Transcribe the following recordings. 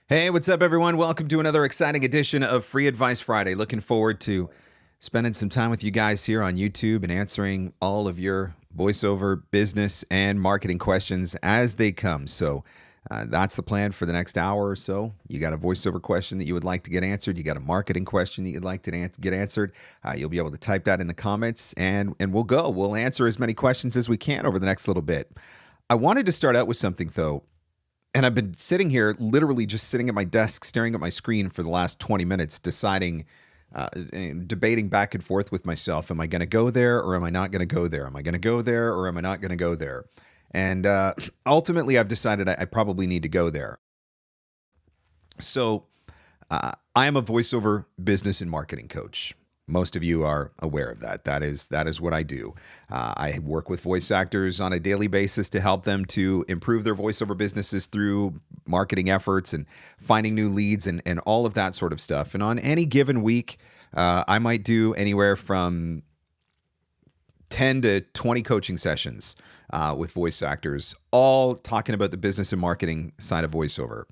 Hey, what's up, everyone? Welcome to another exciting edition of Free Advice Friday. Looking forward to spending some time with you guys here on YouTube and answering all of your voiceover business and marketing questions as they come. So that's the plan for the next hour or so. You got a voiceover question that you would like to get answered. You got a marketing question that you'd like to get answered. You'll be able to type that in the comments and we'll go. We'll answer as many questions as we can over the next little bit. I wanted to start out with something, though. And I've been sitting here, literally just sitting at my desk, staring at my screen for the last 20 minutes, deciding, debating back and forth with myself. Am I going to go there or am I not going to go there? Am I going to go there or am I not going to go there? And ultimately, I've decided I probably need to go there. So I am a voiceover business and marketing coach. Most of you are aware of that. That is what I do. I work with voice actors on a daily basis to help them to improve their voiceover businesses through marketing efforts and finding new leads and all of that sort of stuff. And on any given week, I might do anywhere from 10 to 20 coaching sessions with voice actors, all talking about the business and marketing side of voiceover.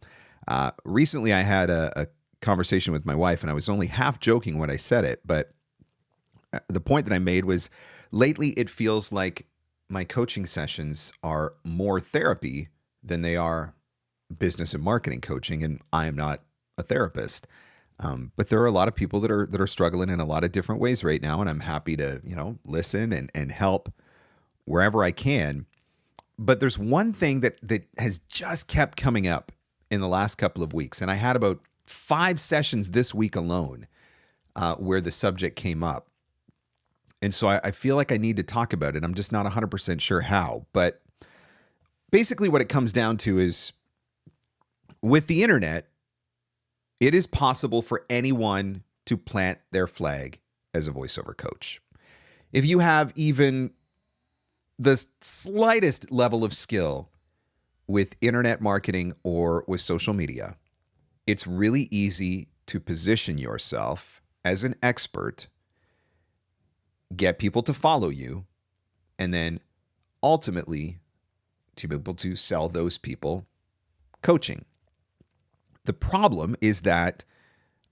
Recently, I had a conversation with my wife, and I was only half joking when I said it, but the point that I made was lately it feels like my coaching sessions are more therapy than they are business and marketing coaching, and I am not a therapist. But there are a lot of people that are struggling in a lot of different ways right now, and I'm happy to listen and help wherever I can. But there's one thing that has just kept coming up in the last couple of weeks, and I had about 5 sessions this week alone where the subject came up. And so I feel like I need to talk about it. I'm just not 100% sure how. But basically what it comes down to is with the internet, it is possible for anyone to plant their flag as a voiceover coach. If you have even the slightest level of skill with internet marketing or with social media, it's really easy to position yourself as an expert, get people to follow you, and then ultimately to be able to sell those people coaching. The problem is that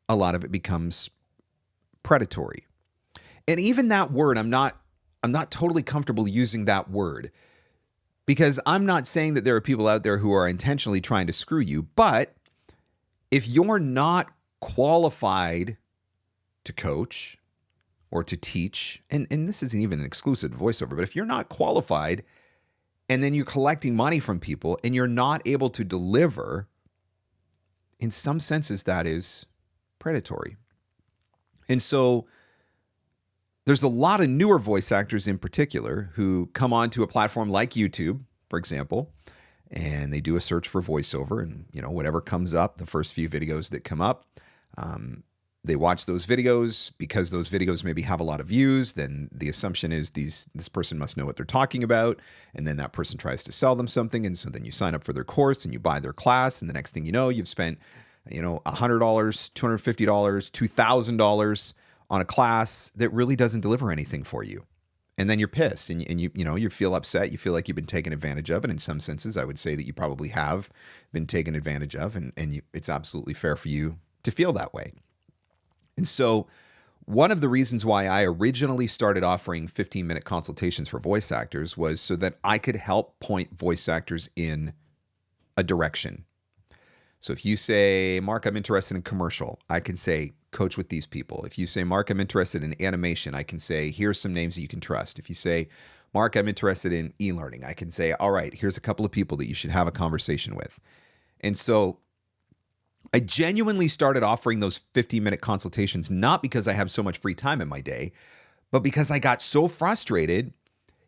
a lot of it becomes predatory. And even that word, I'm not totally comfortable using that word, because I'm not saying that there are people out there who are intentionally trying to screw you, but if you're not qualified to coach or to teach, and this isn't even an exclusive voiceover, but if you're not qualified and then you're collecting money from people and you're not able to deliver, in some senses that is predatory. And so there's a lot of newer voice actors in particular who come onto a platform like YouTube, for example, and they do a search for voiceover, and whatever comes up, the first few videos that come up, they watch those videos. Because those videos maybe have a lot of views, then the assumption is this person must know what they're talking about, and then that person tries to sell them something, and so then you sign up for their course and you buy their class, and the next thing you know, you've spent $100, $250, $2,000 on a class that really doesn't deliver anything for you. And then you're pissed and you feel upset. You feel like you've been taken advantage of. And in some senses, I would say that you probably have been taken advantage of. And it's absolutely fair for you to feel that way. And so one of the reasons why I originally started offering 15-minute consultations for voice actors was so that I could help point voice actors in a direction. So if you say, Mark, I'm interested in commercial, I can say, coach with these people. If you say, Mark, I'm interested in animation, I can say, here's some names that you can trust. If you say, Mark, I'm interested in e-learning, I can say, all right, here's a couple of people that you should have a conversation with. And so I genuinely started offering those 15-minute consultations, not because I have so much free time in my day, but because I got so frustrated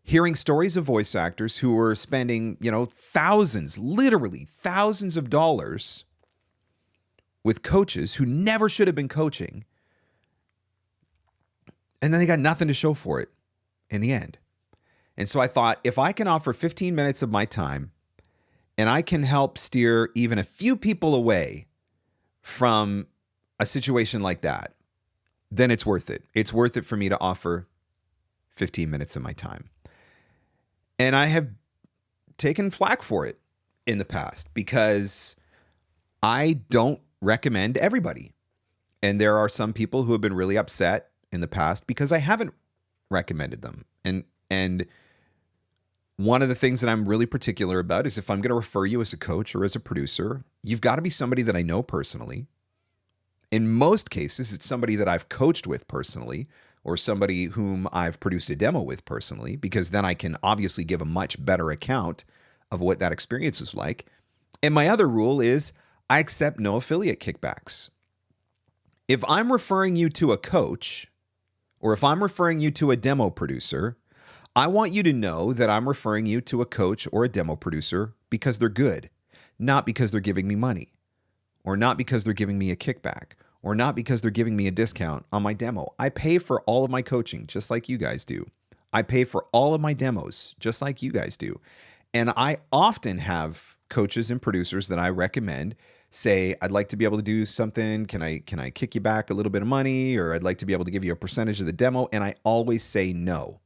hearing stories of voice actors who were spending, thousands, literally thousands of dollars with coaches who never should have been coaching. And then they got nothing to show for it in the end. And so I thought, if I can offer 15 minutes of my time and I can help steer even a few people away from a situation like that, then it's worth it. It's worth it for me to offer 15 minutes of my time. And I have taken flack for it in the past because I don't recommend everybody. And there are some people who have been really upset in the past because I haven't recommended them. And one of the things that I'm really particular about is if I'm going to refer you as a coach or as a producer, you've got to be somebody that I know personally. In most cases, it's somebody that I've coached with personally or somebody whom I've produced a demo with personally, because then I can obviously give a much better account of what that experience is like. And my other rule is I accept no affiliate kickbacks. If I'm referring you to a coach or if I'm referring you to a demo producer, I want you to know that I'm referring you to a coach or a demo producer because they're good, not because they're giving me money, or not because they're giving me a kickback, or not because they're giving me a discount on my demo. I pay for all of my coaching, just like you guys do. I pay for all of my demos, just like you guys do. And I often have coaches and producers that I recommend say, I'd like to be able to do something. Can I kick you back a little bit of money? Or I'd like to be able to give you a percentage of the demo. And I always say no.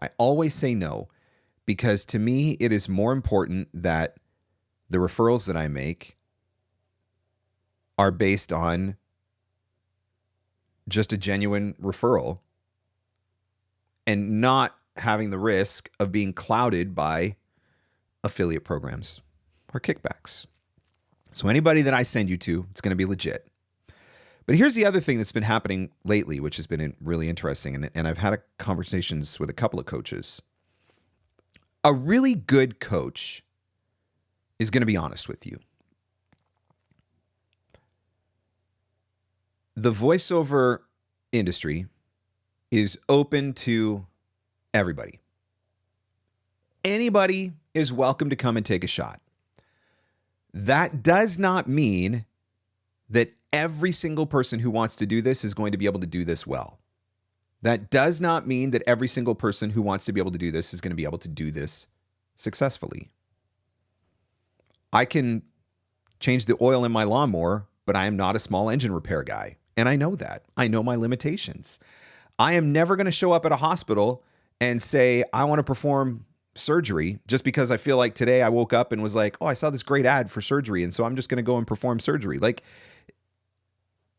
I always say no, because to me, it is more important that the referrals that I make are based on just a genuine referral and not having the risk of being clouded by affiliate programs or kickbacks. So anybody that I send you to, it's going to be legit. But here's the other thing that's been happening lately, which has been really interesting. And I've had conversations with a couple of coaches. A really good coach is going to be honest with you. The voiceover industry is open to everybody. Anybody is welcome to come and take a shot. That does not mean that every single person who wants to do this is going to be able to do this well. That does not mean that every single person who wants to be able to do this is going to be able to do this successfully. I can change the oil in my lawnmower, but I am not a small engine repair guy. And I know that. I know my limitations. I am never going to show up at a hospital and say, I want to perform surgery just because I feel like today I woke up and was like, oh, I saw this great ad for surgery. And so I'm just going to go and perform surgery. Like,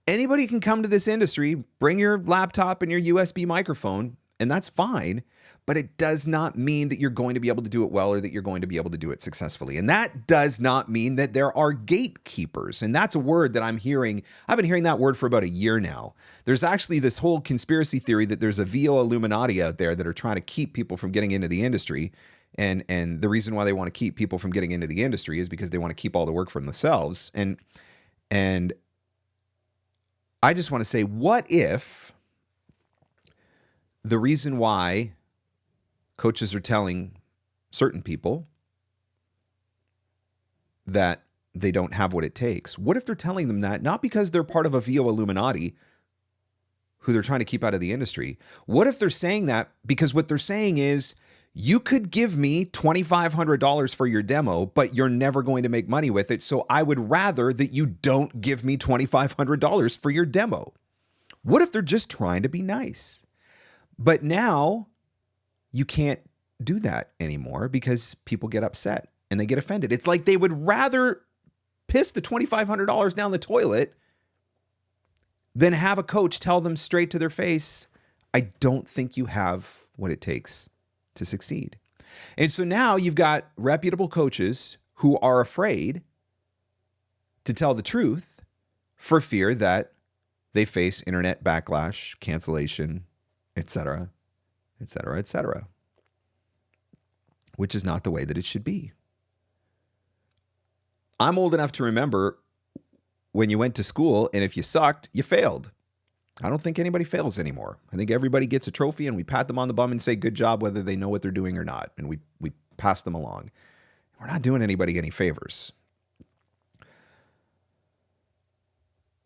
anybody can come to this industry, bring your laptop and your USB microphone, and that's fine. But it does not mean that you're going to be able to do it well or that you're going to be able to do it successfully. And that does not mean that there are gatekeepers. And that's a word that I'm hearing. I've been hearing that word for about a year now. There's actually this whole conspiracy theory that there's a VO Illuminati out there that are trying to keep people from getting into the industry. And the reason why they want to keep people from getting into the industry is because they want to keep all the work for themselves. And I just want to say, what if the reason why coaches are telling certain people that they don't have what it takes, what if they're telling them that not because they're part of a VO Illuminati who they're trying to keep out of the industry? What if they're saying that because what they're saying is, you could give me $2,500 for your demo, but you're never going to make money with it. So I would rather that you don't give me $2,500 for your demo. What if they're just trying to be nice? But now you can't do that anymore because people get upset and they get offended. It's like they would rather piss the $2,500 down the toilet than have a coach tell them straight to their face, I don't think you have what it takes to succeed. And so now you've got reputable coaches who are afraid to tell the truth for fear that they face internet backlash, cancellation, etc., etc., etc., which is not the way that it should be. I'm old enough to remember when you went to school and if you sucked, you failed. I don't think anybody fails anymore. I think everybody gets a trophy and we pat them on the bum and say good job whether they know what they're doing or not. And we pass them along. We're not doing anybody any favors.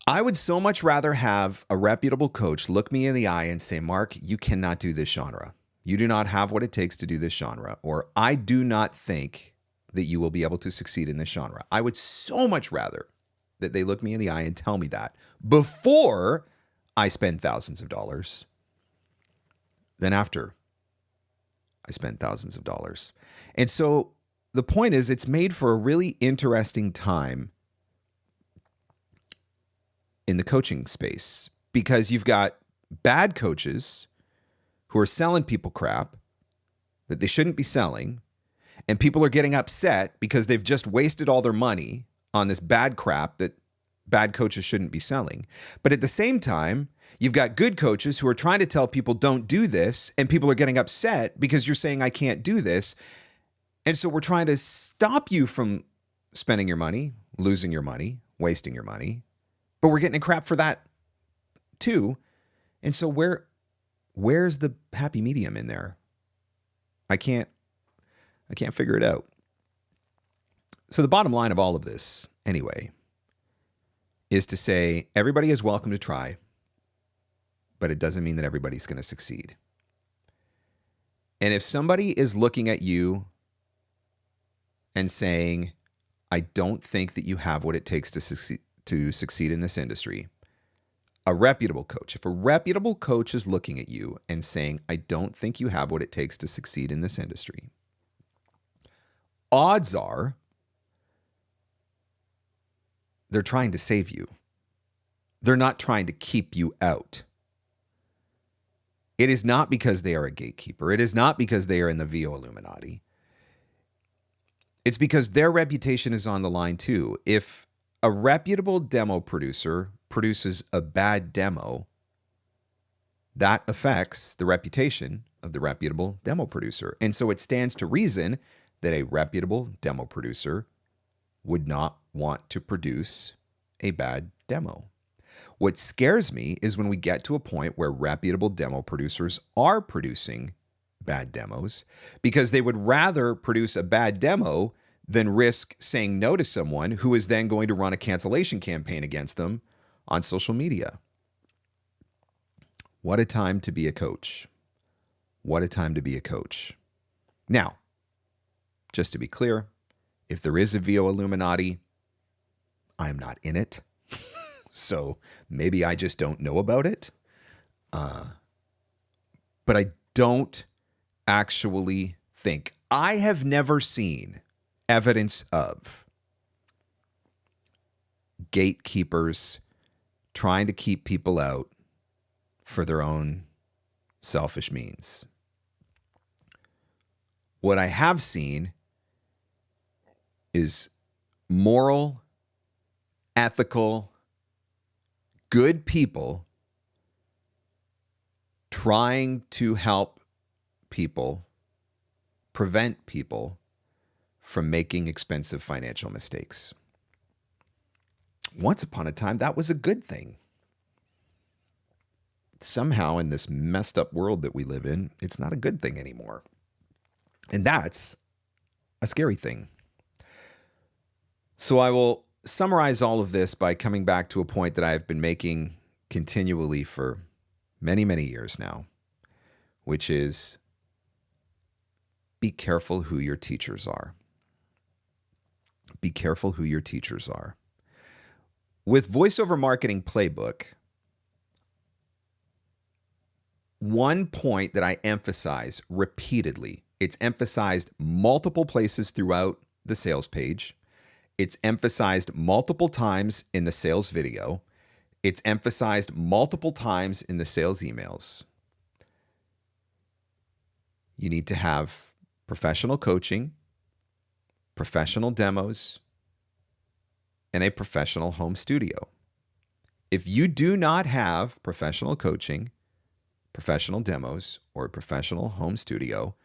I would so much rather have a reputable coach look me in the eye and say, Mark, you cannot do this genre. You do not have what it takes to do this genre. Or I do not think that you will be able to succeed in this genre. I would so much rather that they look me in the eye and tell me that before I spend thousands of dollars than after I spend thousands of dollars. And so the point is, it's made for a really interesting time in the coaching space, because you've got bad coaches who are selling people crap that they shouldn't be selling, and people are getting upset because they've just wasted all their money on this bad crap that bad coaches shouldn't be selling. But at the same time, you've got good coaches who are trying to tell people don't do this, and people are getting upset because you're saying I can't do this. And so we're trying to stop you from spending your money, losing your money, wasting your money, but we're getting crap for that too. And so where's the happy medium in there? I can't figure it out. So the bottom line of all of this, anyway, is to say everybody is welcome to try, but it doesn't mean that everybody's going to succeed. And if somebody is looking at you and saying, I don't think that you have what it takes to succeed in this industry, a reputable coach, if a reputable coach is looking at you and saying, I don't think you have what it takes to succeed in this industry, odds are they're trying to save you. They're not trying to keep you out. It is not because they are a gatekeeper. It is not because they are in the VO Illuminati. It's because their reputation is on the line too. If a reputable demo producer produces a bad demo, that affects the reputation of the reputable demo producer. And so it stands to reason that a reputable demo producer would not want to produce a bad demo. What scares me is when we get to a point where reputable demo producers are producing bad demos because they would rather produce a bad demo than risk saying no to someone who is then going to run a cancellation campaign against them on social media. What a time to be a coach. What a time to be a coach. Now, just to be clear, if there is a VO Illuminati, I'm not in it. So maybe I just don't know about it. But I don't actually think, I have never seen evidence of gatekeepers trying to keep people out for their own selfish means. What I have seen is moral, ethical, good people trying to help people, prevent people from making expensive financial mistakes. Once upon a time, that was a good thing. Somehow, in this messed up world that we live in, it's not a good thing anymore. And that's a scary thing. So I will summarize all of this by coming back to a point that I have been making continually for many, many years now, which is be careful who your teachers are. Be careful who your teachers are. With Voiceover Marketing Playbook, one point that I emphasize repeatedly, it's emphasized multiple places throughout the sales page. It's emphasized multiple times in the sales video. It's emphasized multiple times in the sales emails. You need to have professional coaching, professional demos, and a professional home studio. If you do not have professional coaching, professional demos, or a professional home studio,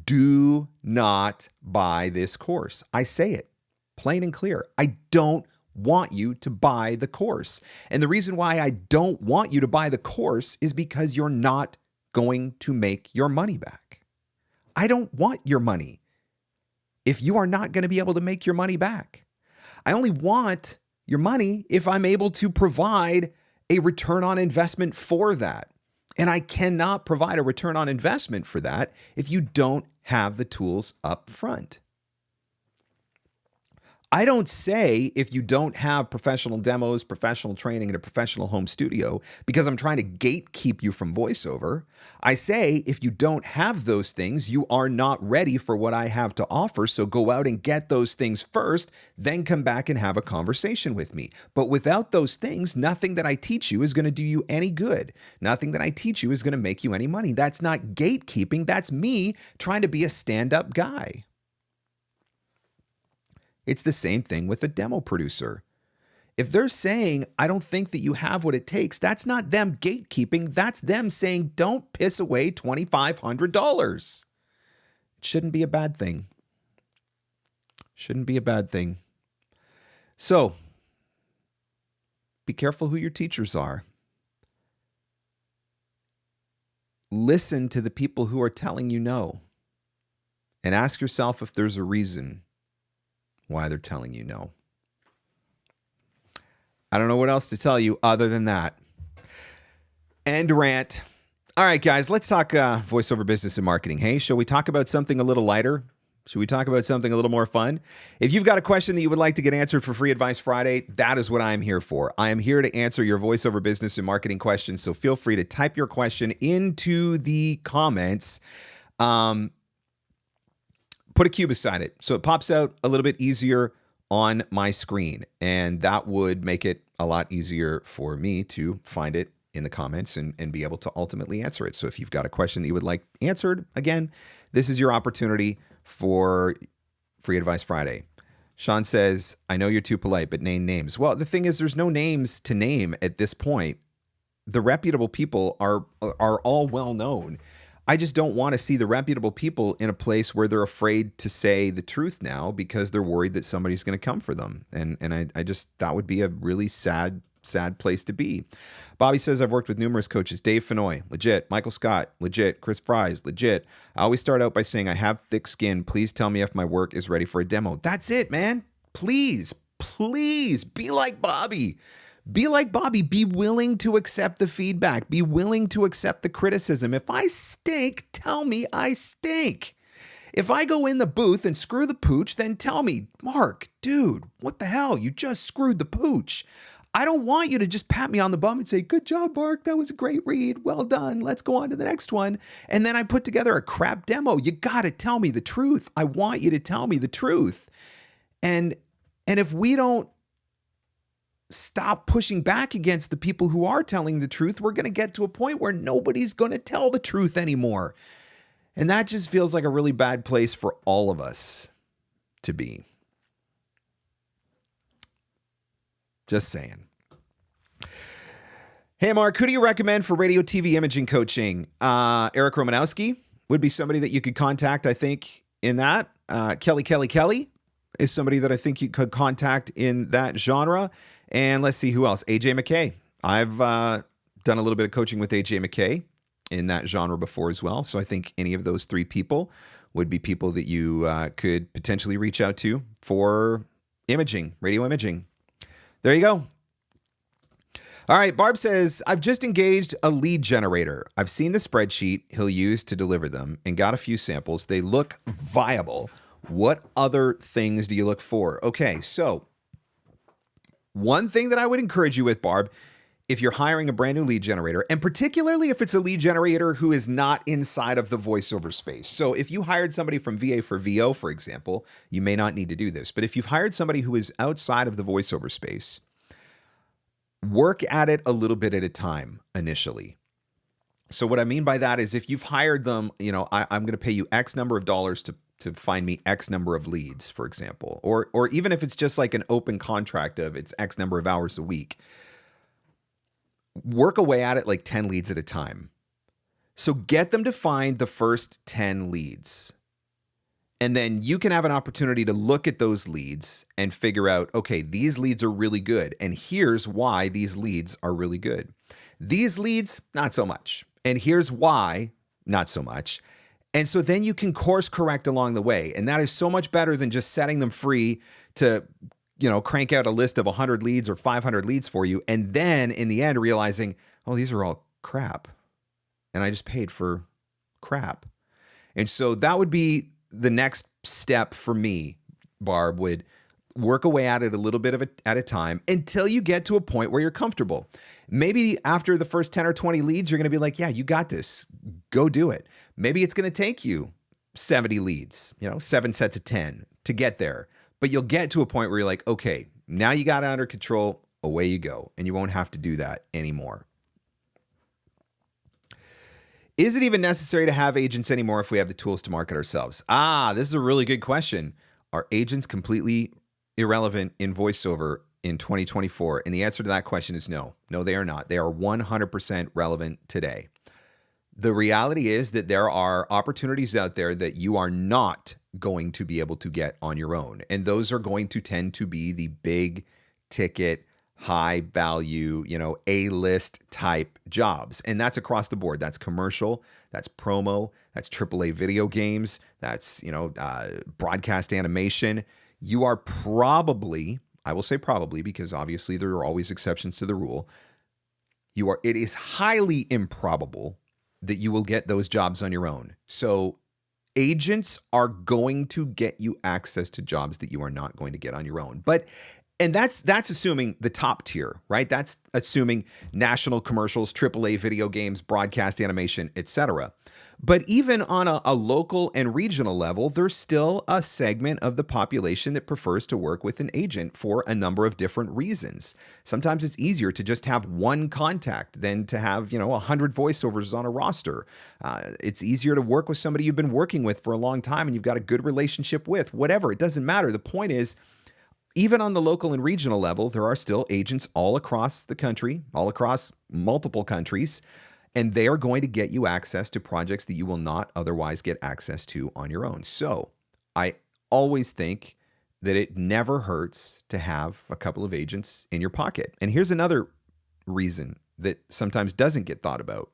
do not buy this course. I say it plain and clear. I don't want you to buy the course. And the reason why I don't want you to buy the course is because you're not going to make your money back. I don't want your money if you are not going to be able to make your money back. I only want your money if I'm able to provide a return on investment for that. And I cannot provide a return on investment for that if you don't have the tools up front. I don't say if you don't have professional demos, professional training, and a professional home studio because I'm trying to gatekeep you from voiceover. I say if you don't have those things, you are not ready for what I have to offer. So go out and get those things first, then come back and have a conversation with me. But without those things, nothing that I teach you is going to do you any good. Nothing that I teach you is going to make you any money. That's not gatekeeping. That's me trying to be a stand-up guy. It's the same thing with a demo producer. If they're saying, I don't think that you have what it takes, that's not them gatekeeping. That's them saying, don't piss away $2,500. It shouldn't be a bad thing. Shouldn't be a bad thing. So, be careful who your teachers are. Listen to the people who are telling you no. And ask yourself if there's a reason why they're telling you no. I don't know what else to tell you other than that. End rant. All right, guys, let's talk voiceover business and marketing. Hey, shall we talk about something a little lighter? Should we talk about something a little more fun? If you've got a question that you would like to get answered for Free Advice Friday, that is what I'm here for. I am here to answer your voiceover business and marketing questions, so feel free to type your question into the comments. Put a Q beside it so it pops out a little bit easier on my screen, and that would make it a lot easier for me to find it in the comments and be able to ultimately answer it. So if you've got a question that you would like answered, again, this is your opportunity for Free Advice Friday. Sean says, I know you're too polite, but name names. Well, the thing is, there's no names to name at this point. The reputable people are all well known. I just don't want to see the reputable people in a place where they're afraid to say the truth now because they're worried that somebody's going to come for them. And I just, that would be a really sad place to be. Bobby says, I've worked with numerous coaches. Dave Fenoy, legit. Michael Scott, legit. Chris Fries, legit. I always start out by saying, I have thick skin. Please tell me if my work is ready for a demo. That's it, man. Please be like Bobby. Be like Bobby. Be willing to accept the feedback. Be willing to accept the criticism. If I stink, tell me I stink. If I go in the booth and screw the pooch, then tell me, Mark, dude, what the hell? You just screwed the pooch. I don't want you to just pat me on the bum and say, good job, Mark. That was a great read. Well done. Let's go on to the next one. And then I put together a crap demo. You got to tell me the truth. I want you to tell me the truth. And if we don't stop pushing back against the people who are telling the truth, we're going to get to a point where nobody's going to tell the truth anymore. And that just feels like a really bad place for all of us to be. Just saying. Hey, Mark, who do you recommend for radio, TV imaging coaching? Eric Romanowski would be somebody that you could contact, I think, in that. Kelly is somebody that I think you could contact in that genre. And let's see who else. AJ McKay. I've done a little bit of coaching with AJ McKay in that genre before as well. So I think any of those three people would be people that you could potentially reach out to for imaging, radio imaging. There you go. All right, Barb says, I've just engaged a lead generator. I've seen the spreadsheet he'll use to deliver them and got a few samples. They look viable. What other things do you look for? Okay, so one thing that I would encourage you with, Barb, if you're hiring a brand new lead generator, and particularly if it's a lead generator who is not inside of the voiceover space. So if you hired somebody from VA for VO, for example, you may not need to do this. But if you've hired somebody who is outside of the voiceover space, work at it a little bit at a time initially. So what I mean by that is if you've hired them, I'm going to pay you X number of dollars to find me X number of leads, for example, or even if it's just like an open contract of it's X number of hours a week, work away at it like 10 leads at a time. So get them to find the first 10 leads. And then you can have an opportunity to look at those leads and figure out, okay, these leads are really good. And here's why these leads are really good. These leads, not so much. And here's why, not so much. And so then you can course correct along the way. And that is so much better than just setting them free to, crank out a list of 100 leads or 500 leads for you. And then in the end, realizing, oh, these are all crap. And I just paid for crap. And so that would be the next step for me, Barb, would Work away at it a little bit at a time until you get to a point where you're comfortable. Maybe after the first 10 or 20 leads, you're going to be like, yeah, you got this. Go do it. Maybe it's going to take you 70 leads, 7 sets of 10 to get there. But you'll get to a point where you're like, okay, now you got it under control. Away you go. And you won't have to do that anymore. Is it even necessary to have agents anymore if we have the tools to market ourselves? This is a really good question. Are agents completely irrelevant in voiceover in 2024? And the answer to that question is no. No, they are not. They are 100% relevant today. The reality is that there are opportunities out there that you are not going to be able to get on your own. And those are going to tend to be the big ticket, high value, A-list type jobs. And that's across the board. That's commercial, that's promo, that's AAA video games, that's, broadcast animation. You are probably, I will say probably because obviously there are always exceptions to the rule. It is highly improbable that you will get those jobs on your own. So agents are going to get you access to jobs that you are not going to get on your own. And that's assuming the top tier, right? That's assuming national commercials, AAA video games, broadcast animation, etc. But even on a local and regional level, there's still a segment of the population that prefers to work with an agent for a number of different reasons. Sometimes it's easier to just have one contact than to have, 100 voiceovers on a roster. It's easier to work with somebody you've been working with for a long time and you've got a good relationship with, whatever. It doesn't matter. The point is, even on the local and regional level, there are still agents all across the country, all across multiple countries, and they are going to get you access to projects that you will not otherwise get access to on your own. So I always think that it never hurts to have a couple of agents in your pocket. And here's another reason that sometimes doesn't get thought about.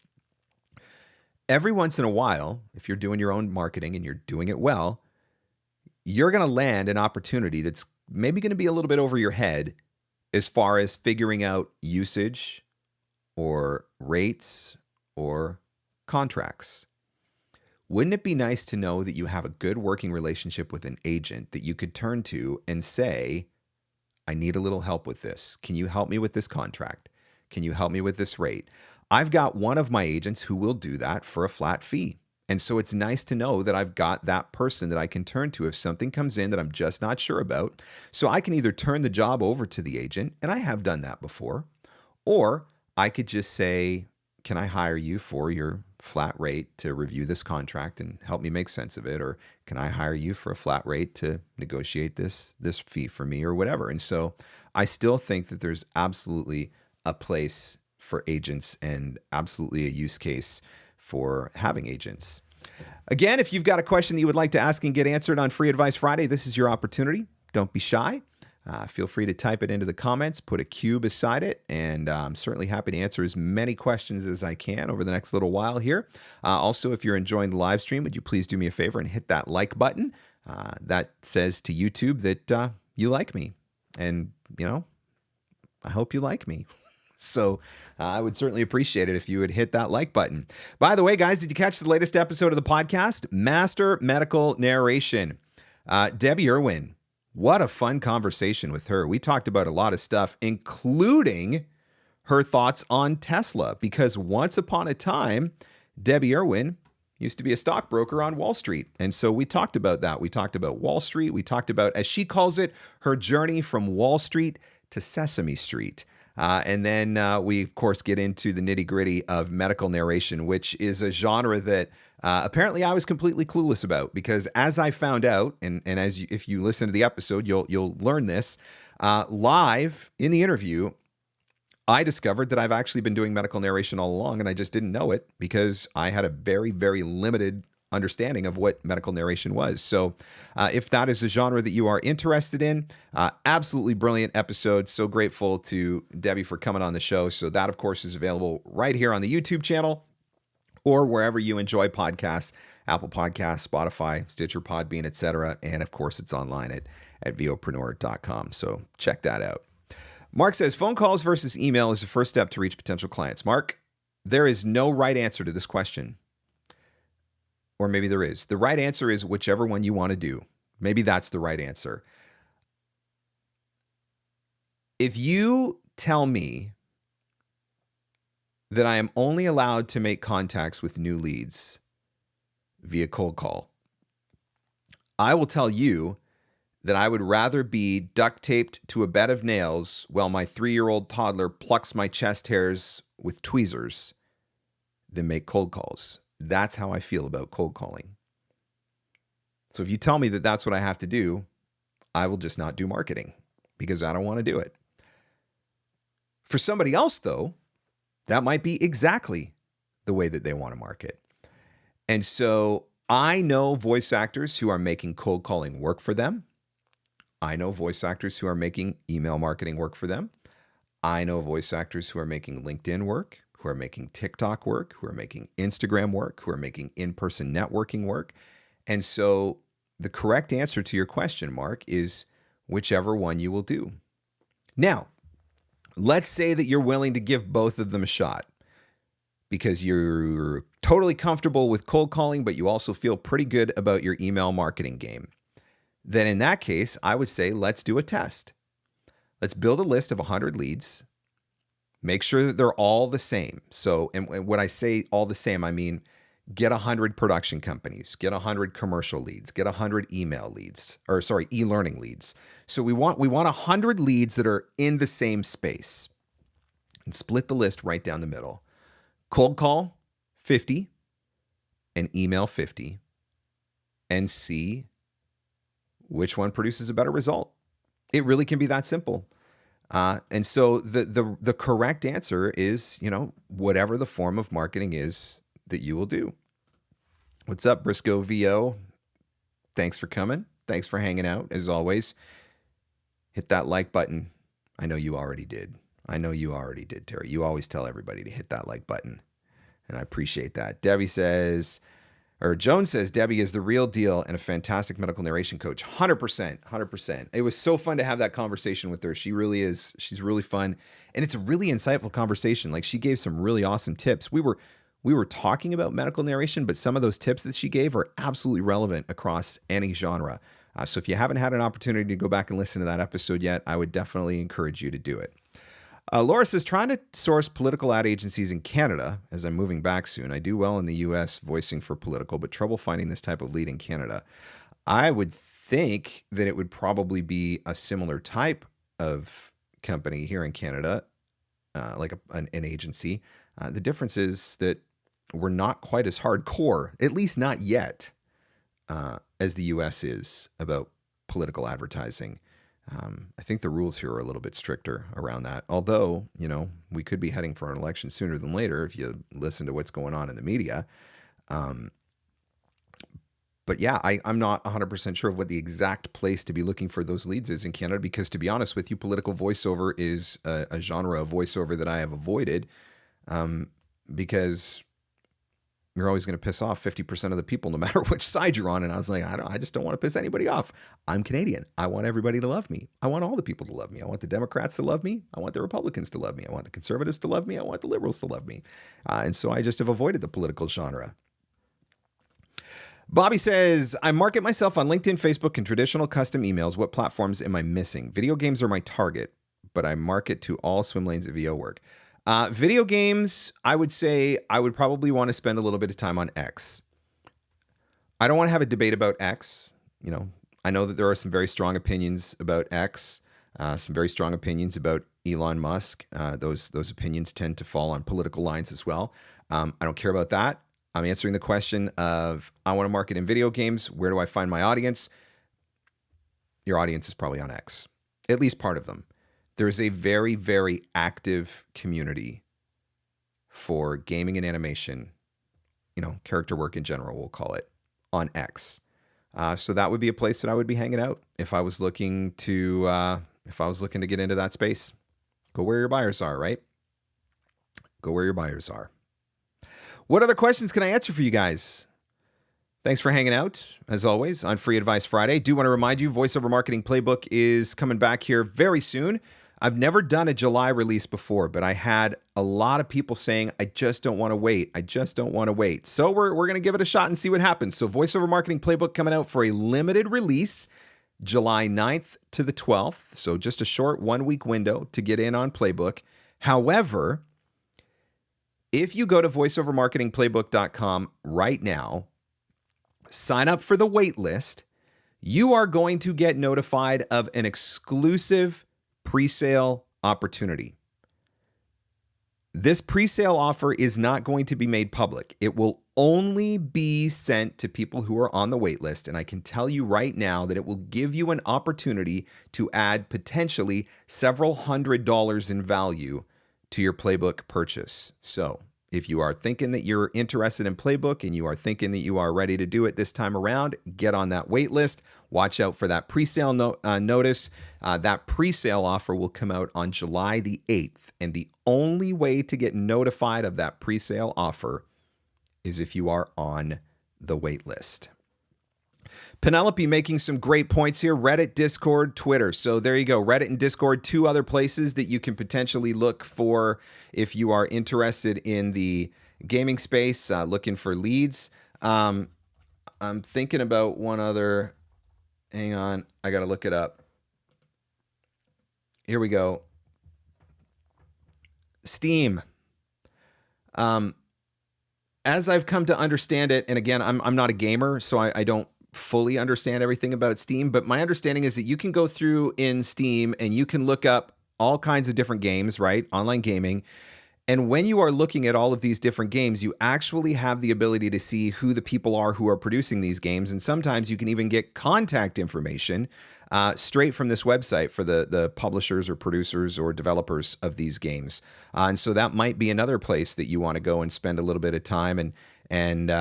Every once in a while, if you're doing your own marketing and you're doing it well, you're going to land an opportunity that's maybe going to be a little bit over your head as far as figuring out usage or rates or contracts. Wouldn't it be nice to know that you have a good working relationship with an agent that you could turn to and say, I need a little help with this. Can you help me with this contract? Can you help me with this rate? I've got one of my agents who will do that for a flat fee. And so it's nice to know that I've got that person that I can turn to if something comes in that I'm just not sure about. So I can either turn the job over to the agent, and I have done that before, or I could just say, can I hire you for your flat rate to review this contract and help me make sense of it? Or can I hire you for a flat rate to negotiate this fee for me or whatever? And so I still think that there's absolutely a place for agents and absolutely a use case for having agents. Again, if you've got a question that you would like to ask and get answered on Free Advice Friday, this is your opportunity. Don't be shy. Feel free to type it into the comments, put a Q beside it, and I'm certainly happy to answer as many questions as I can over the next little while here. Also, if you're enjoying the live stream, would you please do me a favor and hit that like button? That says to YouTube that you like me. And, I hope you like me. So I would certainly appreciate it if you would hit that like button. By the way, guys, did you catch the latest episode of the podcast? Master Medical Narration. Debbie Irwin, what a fun conversation with her. We talked about a lot of stuff, including her thoughts on Tesla, because once upon a time, Debbie Irwin used to be a stockbroker on Wall Street. And so we talked about that. We talked about Wall Street. We talked about, as she calls it, her journey from Wall Street to Sesame Street. And then we, of course, get into the nitty-gritty of medical narration, which is a genre that apparently I was completely clueless about, because as I found out, and if you listen to the episode, you'll learn this, live in the interview, I discovered that I've actually been doing medical narration all along, and I just didn't know it because I had a very, very limited understanding of what medical narration was. So if that is a genre that you are interested in, absolutely brilliant episode. So grateful to Debbie for coming on the show. So that, of course, is available right here on the YouTube channel or wherever you enjoy podcasts, Apple Podcasts, Spotify, Stitcher, Podbean, etc. And of course, it's online at VOpreneur.com. So check that out. Mark says, phone calls versus email is the first step to reach potential clients. Mark, there is no right answer to this question. Or maybe there is. The right answer is whichever one you want to do. Maybe that's the right answer. If you tell me that I am only allowed to make contacts with new leads via cold call, I will tell you that I would rather be duct taped to a bed of nails while my 3-year-old toddler plucks my chest hairs with tweezers than make cold calls. That's how I feel about cold calling. So if you tell me that that's what I have to do, I will just not do marketing because I don't want to do it. For somebody else, though, that might be exactly the way that they want to market. And so I know voice actors who are making cold calling work for them. I know voice actors who are making email marketing work for them. I know voice actors who are making LinkedIn work, who are making TikTok work, who are making Instagram work, who are making in-person networking work. And so the correct answer to your question, Mark, is whichever one you will do. Now, let's say that you're willing to give both of them a shot because you're totally comfortable with cold calling, but you also feel pretty good about your email marketing game. Then in that case, I would say, let's do a test. Let's build a list of 100 leads. Make sure that they're all the same. So, and when I say all the same, I mean, get 100 production companies, get 100 commercial leads, get 100 email leads, e-learning leads. So we want 100 leads that are in the same space, and split the list right down the middle. Cold call 50 and email 50, and see which one produces a better result. It really can be that simple. And so the correct answer is, whatever the form of marketing is that you will do. What's up, Briscoe VO? Thanks for coming. Thanks for hanging out. As always, hit that like button. I know you already did. Terry. You always tell everybody to hit that like button, and I appreciate that. Joan says, Debbie is the real deal and a fantastic medical narration coach. 100%. It was so fun to have that conversation with her. She really is. She's really fun. And it's a really insightful conversation. Like, she gave some really awesome tips. We were talking about medical narration, but some of those tips that she gave are absolutely relevant across any genre. So if you haven't had an opportunity to go back and listen to that episode yet, I would definitely encourage you to do it. Laura says, trying to source political ad agencies in Canada as I'm moving back soon. I do well in the U.S. voicing for political, but trouble finding this type of lead in Canada. I would think that it would probably be a similar type of company here in Canada, like an agency. The difference is that we're not quite as hardcore, at least not yet, as the U.S. is about political advertising. I think the rules here are a little bit stricter around that. Although, we could be heading for an election sooner than later if you listen to what's going on in the media. But yeah, I'm not 100% sure of what the exact place to be looking for those leads is in Canada, because to be honest with you, political voiceover is a genre of voiceover that I have avoided because you're always going to piss off 50% of the people no matter which side you're on. And I was like, I just don't want to piss anybody off. I'm Canadian. I want everybody to love me. I want all the people to love me. I want the Democrats to love me. I want the Republicans to love me. I want the conservatives to love me. I want the liberals to love me. And so I just have avoided the political genre. Bobby says, I market myself on LinkedIn, Facebook, and traditional custom emails. What platforms am I missing? Video games are my target, but I market to all swim lanes of VO work. Video games, I would say I would probably want to spend a little bit of time on X. I don't want to have a debate about X. I know that there are some very strong opinions about X, some very strong opinions about Elon Musk. Those opinions tend to fall on political lines as well. I don't care about that. I'm answering the question of, I want to market in video games. Where do I find my audience? Your audience is probably on X, at least part of them. There's a very, very active community for gaming and animation, character work in general, we'll call it, on X. So that would be a place that I would be hanging out if I was looking to get into that space. Go where your buyers are, right? Go where your buyers are. What other questions can I answer for you guys? Thanks for hanging out, as always, on Free Advice Friday. Do want to remind you, VoiceOver Marketing Playbook is coming back here very soon. I've never done a July release before, but I had a lot of people saying, I just don't want to wait. So we're going to give it a shot and see what happens. So VoiceOver Marketing Playbook coming out for a limited release July 9th to the 12th. So just a short 1-week window to get in on Playbook. However, if you go to voiceovermarketingplaybook.com right now, sign up for the wait list, you are going to get notified of an exclusive pre-sale opportunity. This pre-sale offer is not going to be made public. It will only be sent to people who are on the wait list. And I can tell you right now that it will give you an opportunity to add potentially several $100s in value to your Playbook purchase. So if you are thinking that you're interested in Playbook and you are thinking that you are ready to do it this time around, get on that wait list. Watch out for that pre-sale notice. That pre-sale offer will come out on July the 8th. And the only way to get notified of that pre-sale offer is if you are on the wait list. Penelope making some great points here. Reddit, Discord, Twitter. So there you go. Reddit and Discord, two other places that you can potentially look for if you are interested in the gaming space, looking for leads. I'm thinking about one other. Hang on. I got to look it up. Here we go. Steam. As I've come to understand it, and again, I'm not a gamer, so I don't fully understand everything about Steam, but my understanding is that you can go through in Steam and you can look up all kinds of different games, right? Online gaming. And when you are looking at all of these different games, you actually have the ability to see who the people are who are producing these games. And sometimes you can even get contact information straight from this website for the publishers or producers or developers of these games. And so that might be another place that you want to go and spend a little bit of time and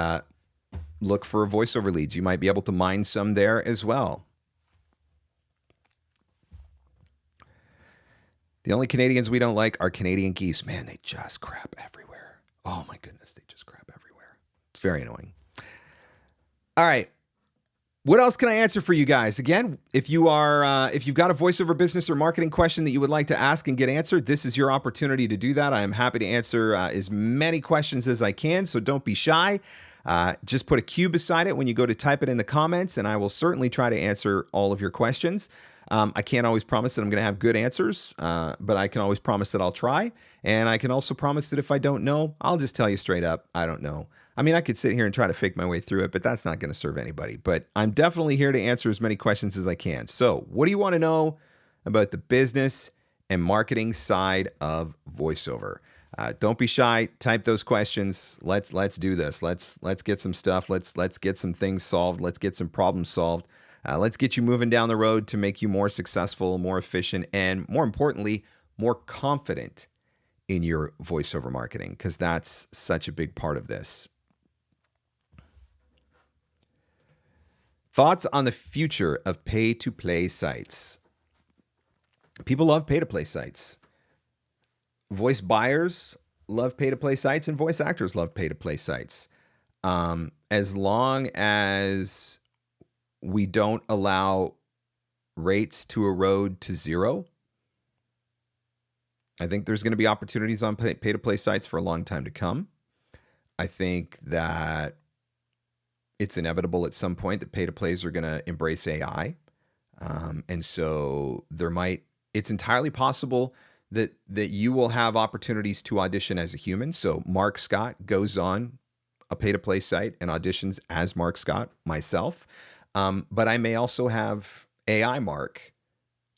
look for voiceover leads. You might be able to mine some there as well. The only Canadians we don't like are Canadian geese. Man, they just crap everywhere. Oh my goodness, they just crap everywhere. It's very annoying. All right. What else can I answer for you guys? Again, if you've got a voiceover business or marketing question that you would like to ask and get answered, this is your opportunity to do that. I am happy to answer as many questions as I can, so don't be shy. Just put a Q beside it when you go to type it in the comments, and I will certainly try to answer all of your questions. I can't always promise that I'm going to have good answers, but I can always promise that I'll try. And I can also promise that if I don't know, I'll just tell you straight up, I don't know. I mean, I could sit here and try to fake my way through it, but that's not going to serve anybody. But I'm definitely here to answer as many questions as I can. So what do you want to know about the business and marketing side of voiceover? Don't be shy. Type those questions. Let's do this. Let's get some stuff. Let's get some things solved. Let's get some problems solved. Let's get you moving down the road to make you more successful, more efficient, and more importantly, more confident in your voiceover marketing, because that's such a big part of this. Thoughts on the future of pay-to-play sites? People love pay-to-play sites. Voice buyers love pay-to-play sites, and voice actors love pay-to-play sites. As long as we don't allow rates to erode to zero, I think there's going to be opportunities on pay-to-play sites for a long time to come. I think that it's inevitable at some point that pay-to-plays are going to embrace AI. And so it's entirely possible that you will have opportunities to audition as a human. So Marc Scott goes on a pay-to-play site and auditions as Marc Scott, myself. But I may also have AI Mark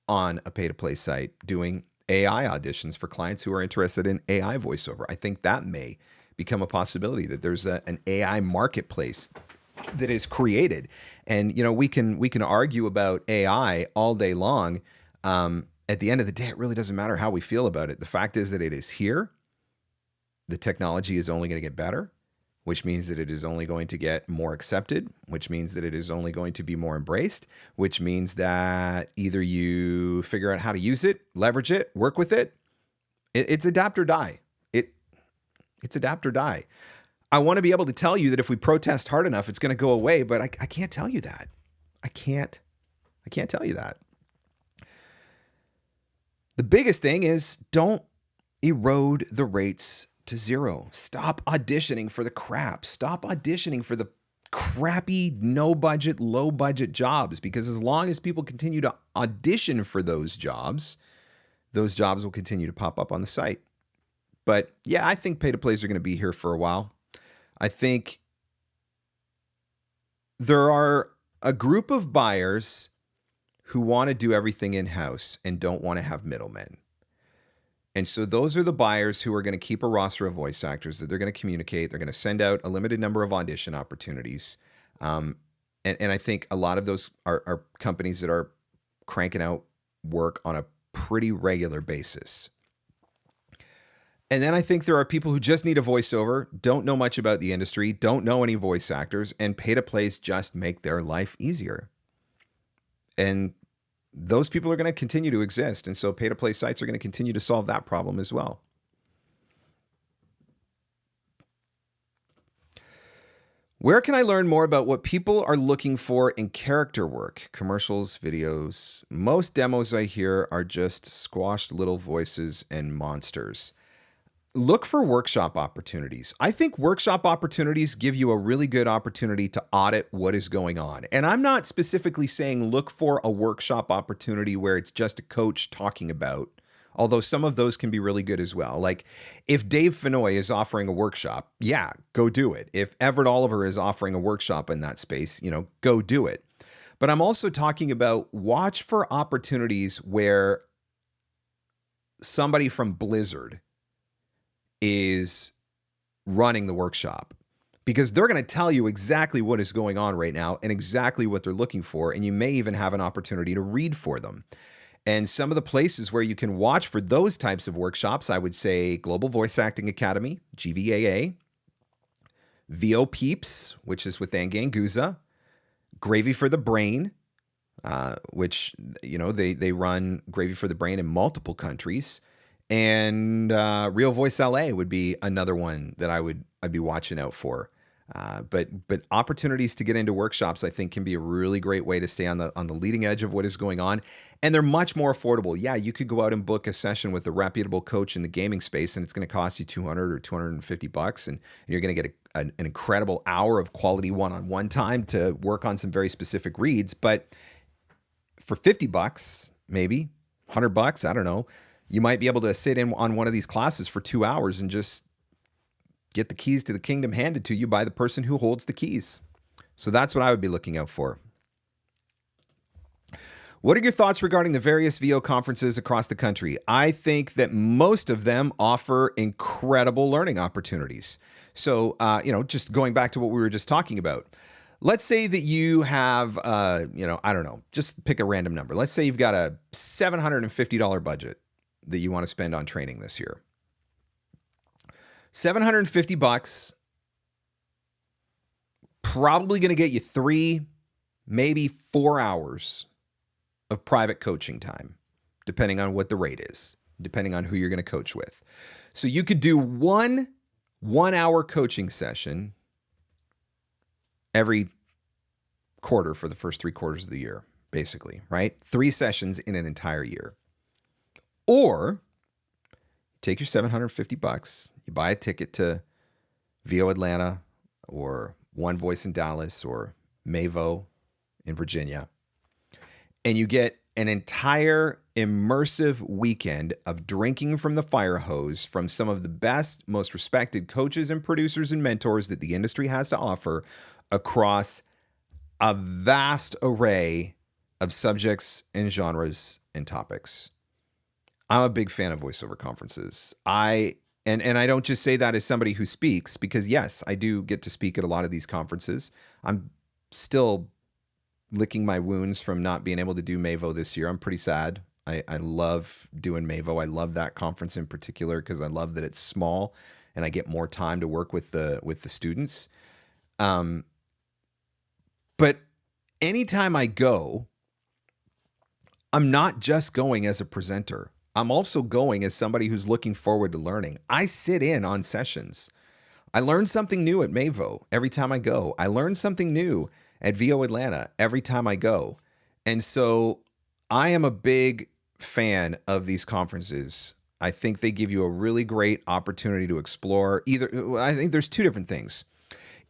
on a pay-to-play site doing AI auditions for clients who are interested in AI voiceover. I think that may become a possibility, that there's an AI marketplace that is created. And, we can argue about AI all day long. At the end of the day, it really doesn't matter how we feel about it. The fact is that it is here. The technology is only going to get better, which means that it is only going to get more accepted, which means that it is only going to be more embraced, which means that either you figure out how to use it, leverage it, work with it. It's adapt or die. It's adapt or die. I want to be able to tell you that if we protest hard enough, it's going to go away, but I can't tell you that. I can't tell you that. The biggest thing is don't erode the rates to zero. Stop auditioning for the crap. Stop auditioning for the crappy, no budget, low budget jobs, because as long as people continue to audition for those jobs will continue to pop up on the site. But yeah, I think pay to plays are going to be here for a while. I think there are a group of buyers who want to do everything in-house and don't want to have middlemen. And so those are the buyers who are going to keep a roster of voice actors that they're going to communicate. They're going to send out a limited number of audition opportunities. And I think a lot of those are companies that are cranking out work on a pretty regular basis. And then I think there are people who just need a voiceover, don't know much about the industry, don't know any voice actors, and pay-to-plays just make their life easier. And those people are going to continue to exist. And so pay-to-play sites are going to continue to solve that problem as well. Where can I learn more about what people are looking for in character work? Commercials, videos. Most demos I hear are just squashed little voices and monsters. Look for workshop opportunities. I think workshop opportunities give you a really good opportunity to audit what is going on. And I'm not specifically saying look for a workshop opportunity where it's just a coach talking about, although some of those can be really good as well. Like if Dave Fenoy is offering a workshop, yeah, go do it. If Everett Oliver is offering a workshop in that space, go do it. But I'm also talking about watch for opportunities where somebody from Blizzard is running the workshop, because they're going to tell you exactly what is going on right now and exactly what they're looking for. And you may even have an opportunity to read for them. And some of the places where you can watch for those types of workshops, I would say Global Voice Acting Academy, GVAA, VO Peeps, which is with Angang Guza, Gravy for the Brain, which, they run Gravy for the Brain in multiple countries. And Real Voice LA would be another one that I'd be watching out for. But opportunities to get into workshops, I think, can be a really great way to stay on the leading edge of what is going on. And they're much more affordable. Yeah, you could go out and book a session with a reputable coach in the gaming space, and it's going to cost you $200 or $250, and you're going to get an incredible hour of quality one-on-one time to work on some very specific reads. But for $50, maybe $100, I don't know, you might be able to sit in on one of these classes for 2 hours and just get the keys to the kingdom handed to you by the person who holds the keys. So that's what I would be looking out for. What are your thoughts regarding the various VO conferences across the country? I think that most of them offer incredible learning opportunities. So, just going back to what we were just talking about, let's say that you have, I don't know, just pick a random number. Let's say you've got a $750 budget that you want to spend on training this year. $750, probably going to get you 3, maybe 4 hours of private coaching time, depending on what the rate is, depending on who you're going to coach with. So you could do one 1-hour coaching session every quarter for the first 3 quarters of the year, basically, right? 3 sessions in an entire year. Or take your $750, you buy a ticket to VO Atlanta or One Voice in Dallas or Mavo in Virginia, and you get an entire immersive weekend of drinking from the fire hose from some of the best, most respected coaches and producers and mentors that the industry has to offer across a vast array of subjects and genres and topics. I'm a big fan of voiceover conferences. And I don't just say that as somebody who speaks, because yes, I do get to speak at a lot of these conferences. I'm still licking my wounds from not being able to do Mavo this year. I'm pretty sad. I love doing Mavo. I love that conference in particular because I love that it's small and I get more time to work with the students. But anytime I go, I'm not just going as a presenter. I'm also going as somebody who's looking forward to learning. I sit in on sessions. I learn something new at Mavo every time I go. I learn something new at VO Atlanta every time I go. And so I am a big fan of these conferences. I think they give you a really great opportunity to explore I think there's 2 different things.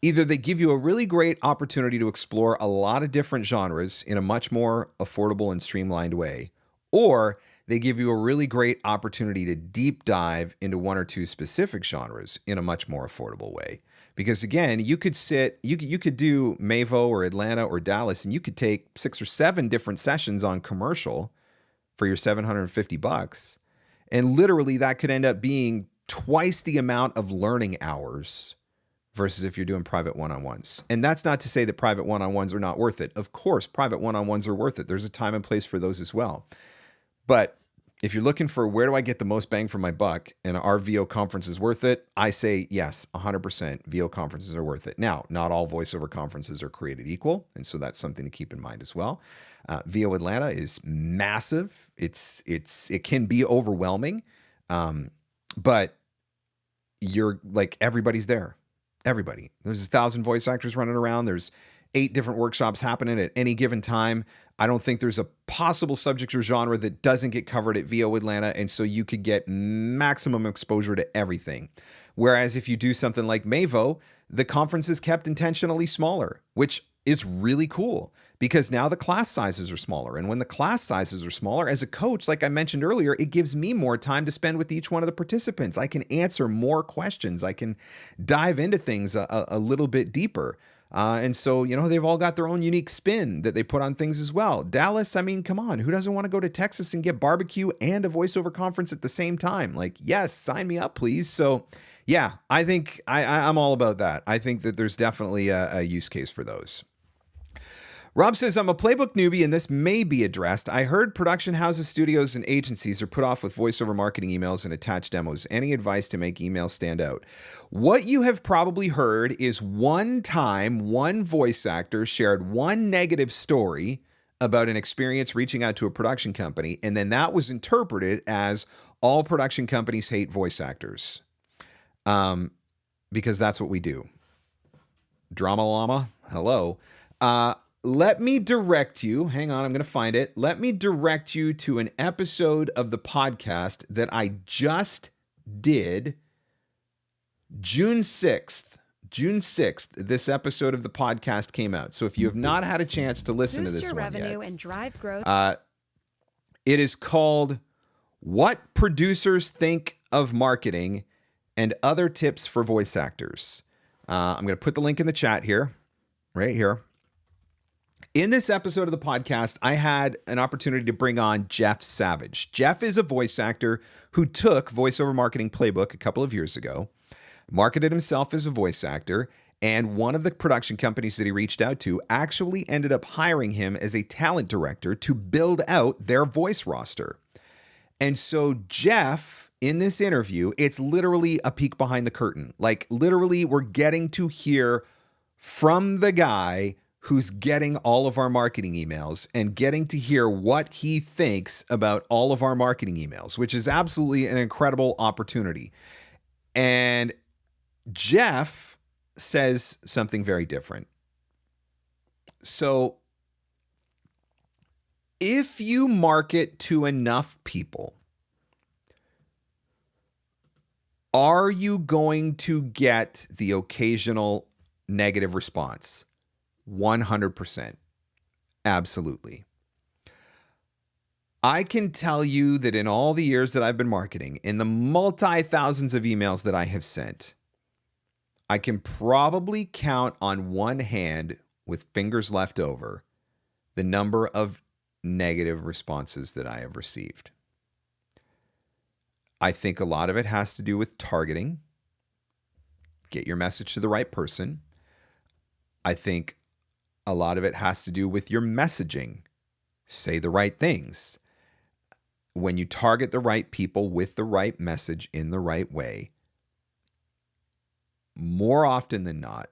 Either they give you a really great opportunity to explore a lot of different genres in a much more affordable and streamlined way, or they give you a really great opportunity to deep dive into one or two specific genres in a much more affordable way. Because again, you could do Mavo or Atlanta or Dallas, and you could take 6 or 7 different sessions on commercial for your $750. And literally that could end up being twice the amount of learning hours versus if you're doing private one-on-ones. And that's not to say that private one-on-ones are not worth it. Of course, private one-on-ones are worth it. There's a time and place for those as well. But if you're looking for where do I get the most bang for my buck and are VO conferences worth it, I say yes, 100% VO conferences are worth it. Now, not all voiceover conferences are created equal, and so that's something to keep in mind as well. VO Atlanta is massive. It can be overwhelming, but you're like everybody's there. Everybody. There's 1,000 voice actors running around. There's 8 different workshops happening at any given time. I don't think there's a possible subject or genre that doesn't get covered at VO Atlanta, and so you could get maximum exposure to everything. Whereas if you do something like Mavo, the conference is kept intentionally smaller, which is really cool because now the class sizes are smaller. And when the class sizes are smaller, as a coach, like I mentioned earlier, it gives me more time to spend with each one of the participants. I can answer more questions. I can dive into things a little bit deeper. And so, they've all got their own unique spin that they put on things as well. Dallas, I mean, come on, who doesn't want to go to Texas and get barbecue and a voiceover conference at the same time? Like, yes, sign me up, please. So yeah, I think I'm all about that. I think that there's definitely a use case for those. Rob says, I'm a Playbook newbie and this may be addressed. I heard production houses, studios, and agencies are put off with voiceover marketing emails and attached demos. Any advice to make emails stand out? What you have probably heard is one time, one voice actor shared one negative story about an experience reaching out to a production company, and then that was interpreted as all production companies hate voice actors. Because that's what we do. Drama llama, hello. Let me direct you, hang on, I'm going to find it. Let me direct you to an episode of the podcast that I just did June 6th. June 6th, this episode of the podcast came out. So if you have not had a chance to listen to this your one revenue yet, and drive growth. It is called What Producers Think of Marketing and Other Tips for Voice Actors. I'm going to put the link in the chat here, right here. In this episode of the podcast, I had an opportunity to bring on Jeff Savage. Jeff is a voice actor who took Voiceover Marketing Playbook a couple of years ago, marketed himself as a voice actor, and one of the production companies that he reached out to actually ended up hiring him as a talent director to build out their voice roster. And so Jeff, in this interview, it's literally a peek behind the curtain. Like literally we're getting to hear from the guy who's getting all of our marketing emails and getting to hear what he thinks about all of our marketing emails, which is absolutely an incredible opportunity. And Jeff says something very different. So if you market to enough people, are you going to get the occasional negative response? 100%. Absolutely. I can tell you that in all the years that I've been marketing, in the multi-thousands of emails that I have sent, I can probably count on one hand with fingers left over the number of negative responses that I have received. I think a lot of it has to do with targeting. Get your message to the right person. I think a lot of it has to do with your messaging. Say the right things. When you target the right people with the right message in the right way, more often than not,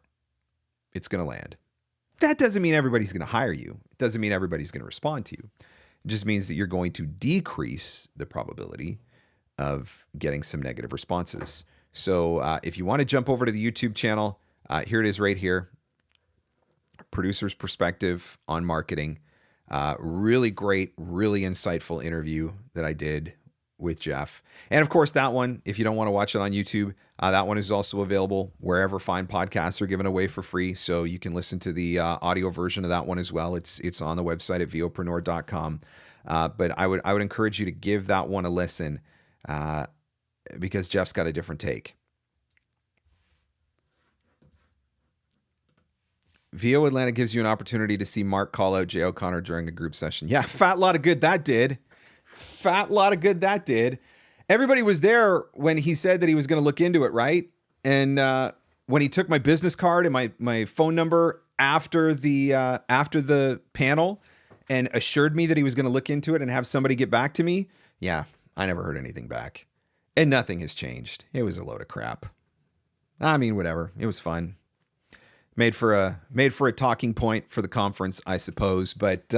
it's going to land. That doesn't mean everybody's going to hire you. It doesn't mean everybody's going to respond to you. It just means that you're going to decrease the probability of getting some negative responses. So if you want to jump over to the YouTube channel, here it is right here. Producer's Perspective on Marketing. Really great, really insightful interview that I did with Jeff. And of course, that one, if you don't want to watch it on YouTube, that one is also available wherever fine podcasts are given away for free. So you can listen to the audio version of that one as well. It's on the website at VOpreneur.com. But I would encourage you to give that one a listen because Jeff's got a different take. VO Atlanta gives you an opportunity to see Mark call out Jay O'Connor during a group session. Yeah, fat lot of good that did. Fat lot of good that did. Everybody was there when he said that he was going to look into it, right? And when he took my business card and my phone number after the panel and assured me that he was going to look into it and have somebody get back to me, yeah, I never heard anything back. And nothing has changed. It was a load of crap. I mean, whatever. It was fun. Made for a talking point for the conference, I suppose. But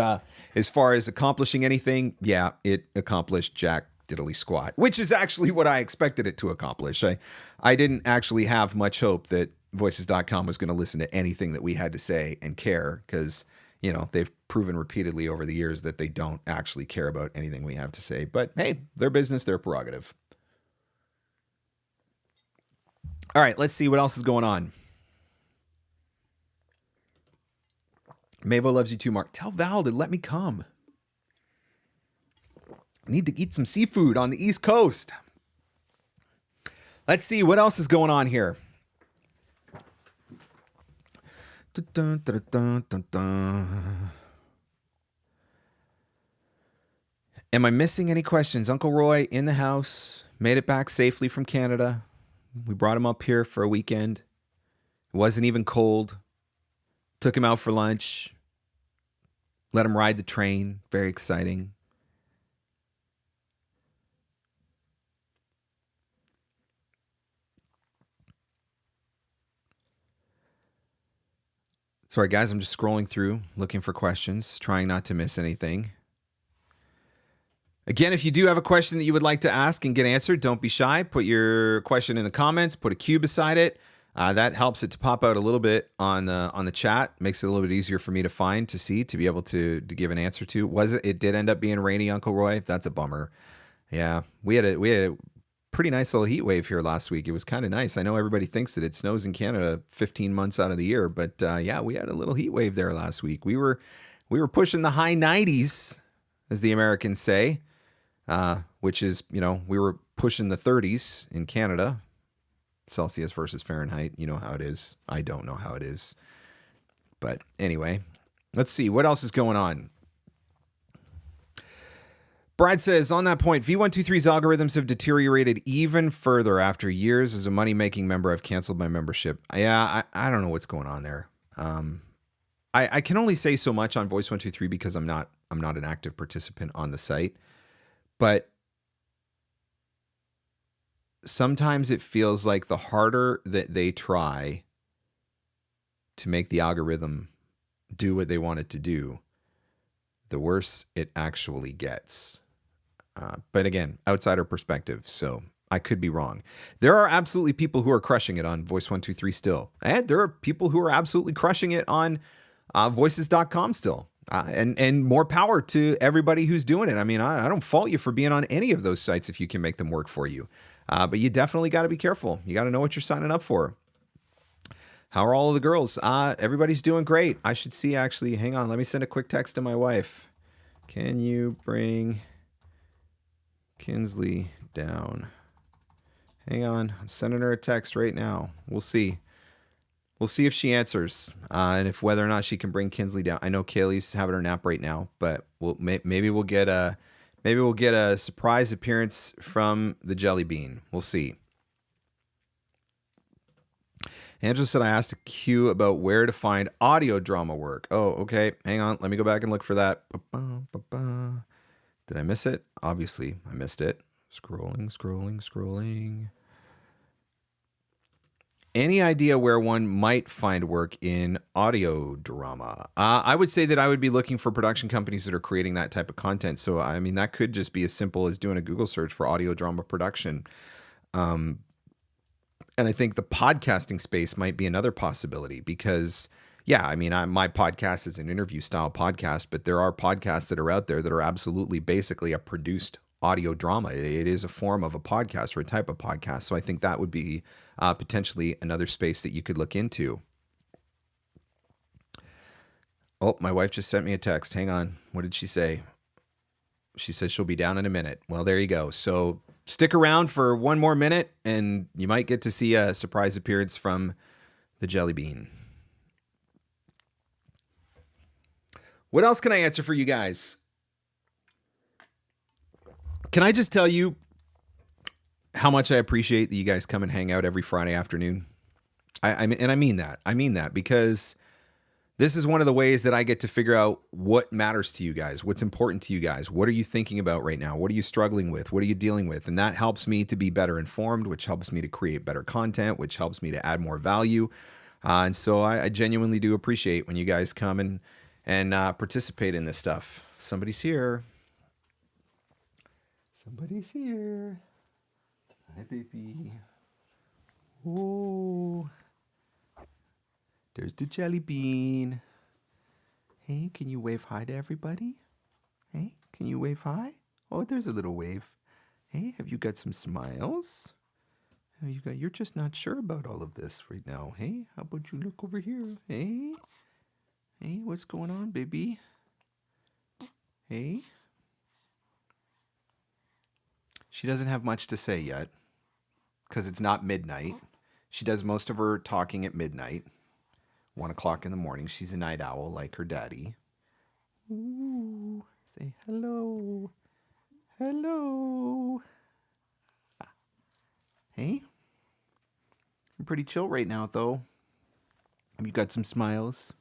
as far as accomplishing anything, yeah, it accomplished jack diddly squat, which is actually what I expected it to accomplish. I didn't actually have much hope that Voices.com was going to listen to anything that we had to say and care, because, you know, they've proven repeatedly over the years that they don't actually care about anything we have to say. But hey, their business, their prerogative. All right, let's see what else is going on. Mavo loves you too, Mark. Tell Val to let me come. I need to eat some seafood on the East Coast. Let's see what else is going on here. Dun, dun, dun, dun, dun. Am I missing any questions? Uncle Roy in the house, made it back safely from Canada. We brought him up here for a weekend. It wasn't even cold. Took him out for lunch. Let him ride the train. Very exciting. Sorry, guys, I'm just scrolling through, looking for questions, trying not to miss anything. Again, if you do have a question that you would like to ask and get answered, don't be shy. Put your question in the comments. Put a Q beside it. That helps it to pop out a little bit on the chat. Makes it a little bit easier for me to find, to see, to be able to give an answer to. It did end up being rainy, Uncle Roy? That's a bummer. Yeah, we had a pretty nice little heat wave here last week. It was kind of nice. I know everybody thinks that it snows in Canada 15 months out of the year, but yeah, we had a little heat wave there last week. We were pushing the high 90s, as the Americans say, which is, you know, we were pushing the 30s in Canada. Celsius versus Fahrenheit. You know how it is. I don't know how it is. But anyway, let's see. What else is going on? Brad says, on that point, V123's algorithms have deteriorated even further after years. As a money-making member, I've canceled my membership. Yeah, I don't know what's going on there. I can only say so much on Voice123 because I'm not an active participant on the site. But sometimes it feels like the harder that they try to make the algorithm do what they want it to do, the worse it actually gets. But again, outsider perspective, so I could be wrong. There are absolutely people who are crushing it on Voice123 still. And there are people who are absolutely crushing it on Voices.com still. And more power to everybody who's doing it. I mean, I don't fault you for being on any of those sites if you can make them work for you. But you definitely got to be careful. You got to know what you're signing up for. How are all of the girls? Everybody's doing great. I should see, actually. Hang on. Let me send a quick text to my wife. Can you bring Kinsley down? Hang on. I'm sending her a text right now. We'll see. We'll see if she answers and if whether or not she can bring Kinsley down. I know Kaylee's having her nap right now, but maybe we'll get a surprise appearance from the Jelly Bean. We'll see. Angela said I asked a Q about where to find audio drama work. Oh, okay. Hang on. Let me go back and look for that. Did I miss it? Obviously, I missed it. Scrolling. Any idea where one might find work in audio drama? I would say that I would be looking for production companies that are creating that type of content. So, I mean, that could just be as simple as doing a Google search for audio drama production. And I think the podcasting space might be another possibility because, yeah, I mean, my podcast is an interview style podcast, but there are podcasts that are out there that are absolutely basically a produced audio drama. It is a form of a podcast or a type of podcast. So I think that would be potentially another space that you could look into. Oh, my wife just sent me a text. Hang on. What did she say? She says she'll be down in a minute. Well, there you go. So stick around for one more minute and you might get to see a surprise appearance from the jelly bean. What else can I answer for you guys? Can I just tell you how much I appreciate that you guys come and hang out every Friday afternoon? I mean that. I mean that because this is one of the ways that I get to figure out what matters to you guys, what's important to you guys. What are you thinking about right now? What are you struggling with? What are you dealing with? And that helps me to be better informed, which helps me to create better content, which helps me to add more value. And so I genuinely do appreciate when you guys come and participate in this stuff. Somebody's here. Somebody's here. Hi, baby. Oh. There's the jelly bean. Hey, can you wave hi to everybody? Hey, can you wave hi? Oh, there's a little wave. Hey, have you got some smiles? You're just not sure about all of this right now. Hey, how about you look over here? Hey, what's going on, baby? Hey. She doesn't have much to say yet because it's not midnight. She does most of her talking at midnight. 1 o'clock in the morning. She's a night owl like her daddy. Ooh, say hello. Hello. Hey. I'm pretty chill right now, though. Have you got some smiles?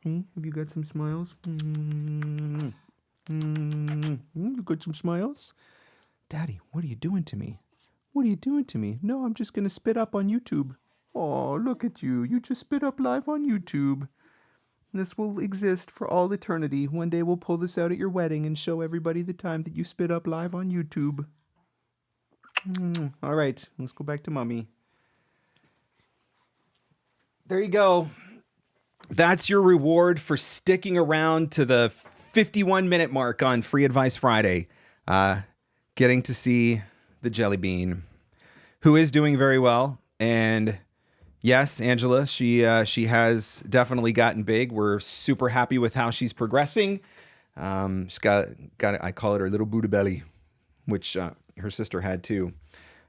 Hey, have you got some smiles? You got some smiles? Daddy, what are you doing to me? What are you doing to me? No, I'm just going to spit up on YouTube. Oh, look at you. You just spit up live on YouTube. This will exist for all eternity. One day we'll pull this out at your wedding and show everybody the time that you spit up live on YouTube. All right, let's go back to Mommy. There you go. That's your reward for sticking around to the 51-minute mark on Free Advice Friday. Getting to see the jelly bean, who is doing very well. And yes, Angela, she has definitely gotten big. We're super happy with how she's progressing. She's got I call it her little Buddha belly, which her sister had too.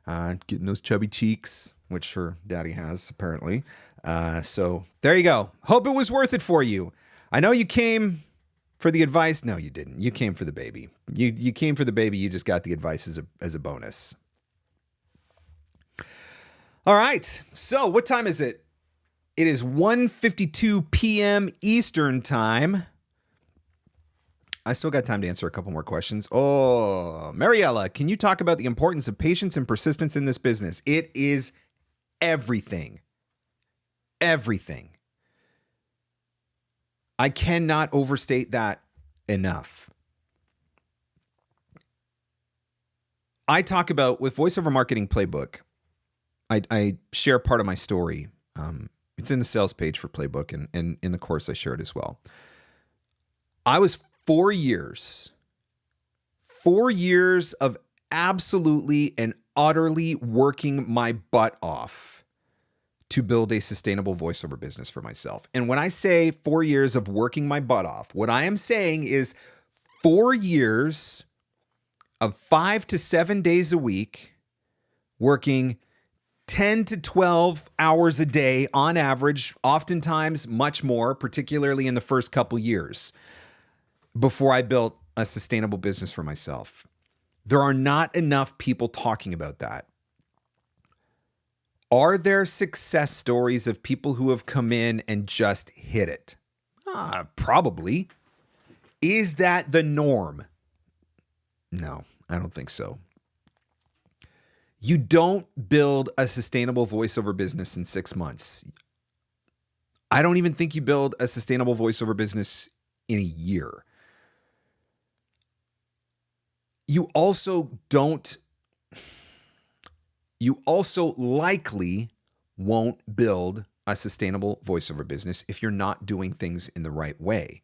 Getting those chubby cheeks, which her daddy has apparently. So there you go. Hope it was worth it for you. I know you came for the advice. No, you didn't. You came for the baby. You came for the baby. You just got the advice as a bonus. All right. So what time is it? It is 1:52 p.m. Eastern time. I still got time to answer a couple more questions. Oh, Mariella, can you talk about the importance of patience and persistence in this business? It is everything. Everything. I cannot overstate that enough. I talk about, with VoiceOver Marketing Playbook, I share part of my story. It's in the sales page for Playbook, and in the course I share it as well. I was 4 years of absolutely and utterly working my butt off to build a sustainable voiceover business for myself. And when I say 4 years of working my butt off, what I am saying is 4 years of 5 to 7 days a week, working 10 to 12 hours a day on average, oftentimes much more, particularly in the first couple years, before I built a sustainable business for myself. There are not enough people talking about that. Are there success stories of people who have come in and just hit it? Probably. Is that the norm? No, I don't think so. You don't build a sustainable voiceover business in 6 months. I don't even think you build a sustainable voiceover business in a year. You also likely won't build a sustainable voiceover business if you're not doing things in the right way.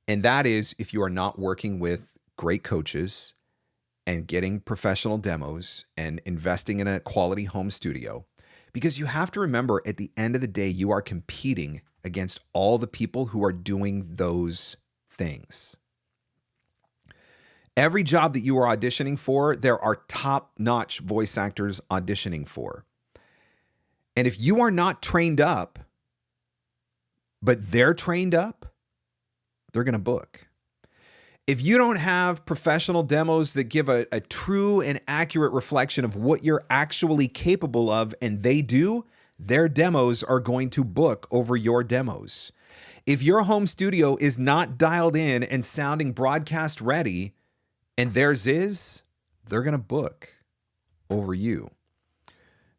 And that is if you are not working with great coaches and getting professional demos and investing in a quality home studio. Because you have to remember, at the end of the day, you are competing against all the people who are doing those things. Every job that you are auditioning for, there are top-notch voice actors auditioning for. And if you are not trained up, but they're trained up, they're going to book. If you don't have professional demos that give a true and accurate reflection of what you're actually capable of, and they do, their demos are going to book over your demos. If your home studio is not dialed in and sounding broadcast ready, and theirs is, they're going to book over you.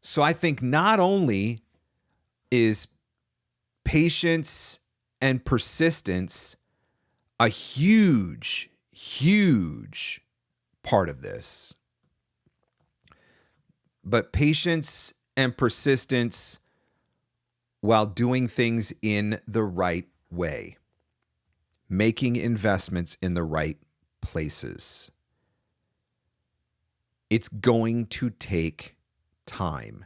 So I think not only is patience and persistence a huge, huge part of this, but patience and persistence while doing things in the right way, making investments in the right places. It's going to take time.